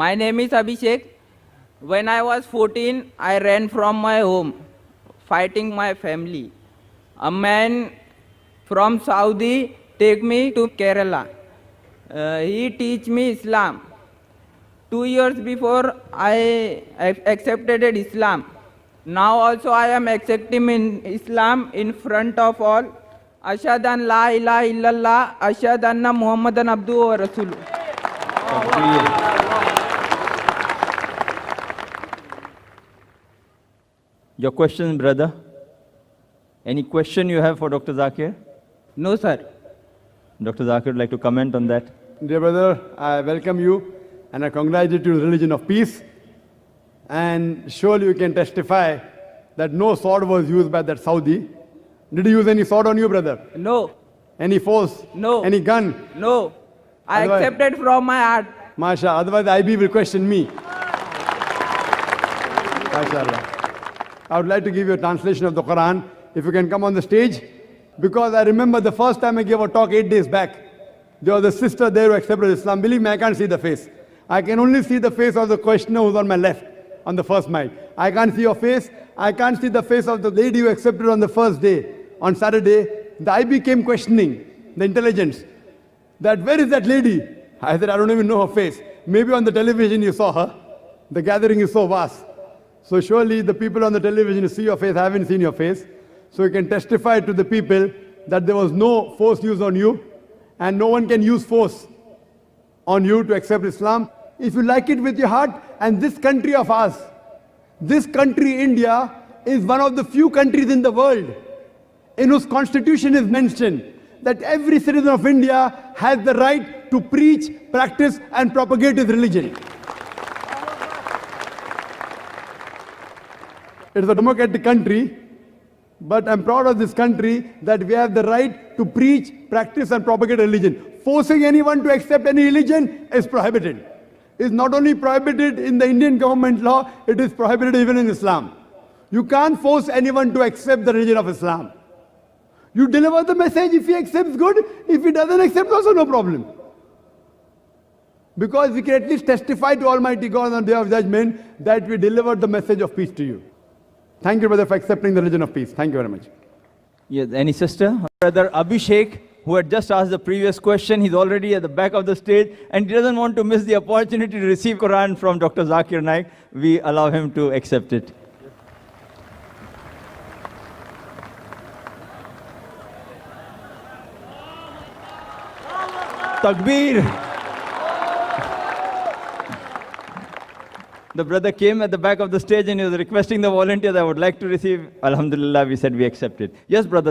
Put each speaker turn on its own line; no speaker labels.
My name is Abhishek. When I was 14, I ran from my home, fighting my family. A man from Saudi take me to Kerala. He teach me Islam. 2 years before, I accepted Islam. Now also I am accepting in Islam in front of all. Ashhadu an la ilaha illallah, ashhadu anna Muhammadan abduhu wa rasuluh.
Your question, brother? Any question you have for Dr. Zakir?
No, sir.
Dr. Zakir would like to comment on that.
Dear brother, I welcome you and I congratulate you to the religion of peace. And surely you can testify that no sword was used by that Saudi. Did he use any sword on you, brother?
No,
Any force?
No.
Any gun?
no. I
Otherwise-
accepted from my heart.
Masha, otherwise IB will question me. MashaAllah. I would like to give you a translation of the Quran. If you can come on the stage. Because I remember the first time I gave a talk 8 days back. There was a sister there who accepted Islam. Believe me, I can't see the face. I can only see the face of the questioner who's on my left, on the first mic. I can't see your face. I can't see the face of the lady who accepted on the first day. On Saturday, the IB came questioning the intelligence. That where is that lady? I said, I don't even know her face. Maybe on the television you saw her. The gathering is so vast. So surely the people on the television see your face, I haven't seen your face. So you can testify to the people that there was no force used on you and no one can use force on you to accept Islam. If you like it with your heart, and this country of ours, this country, India, is one of the few countries in the world in whose constitution is mentioned that every citizen of India has the right to preach, practice and propagate his religion. It is a democratic country, but I'm proud of this country that we have the right to preach, practice and propagate religion. Forcing anyone to accept any religion is prohibited. It's not only prohibited in the Indian government law, it is prohibited even in Islam. You can't force anyone to accept the religion of Islam. You deliver the message, if he accepts, good. If he doesn't accept, also no problem. Because we can at least testify to Almighty God on the day of judgment that we delivered the message of peace to you. Thank you, brother, for accepting the religion of peace. Thank you very much.
Yes, any sister? Brother Abhishek, who had just asked the previous question, he's already at the back of the stage and he doesn't want to miss the opportunity to receive Quran from Dr. Zakir Naik. We allow him to accept it. Takbir! The brother came at the back of the stage and he was requesting the volunteers, I would like to receive. Alhamdulillah, we said we accept it. Yes, brother.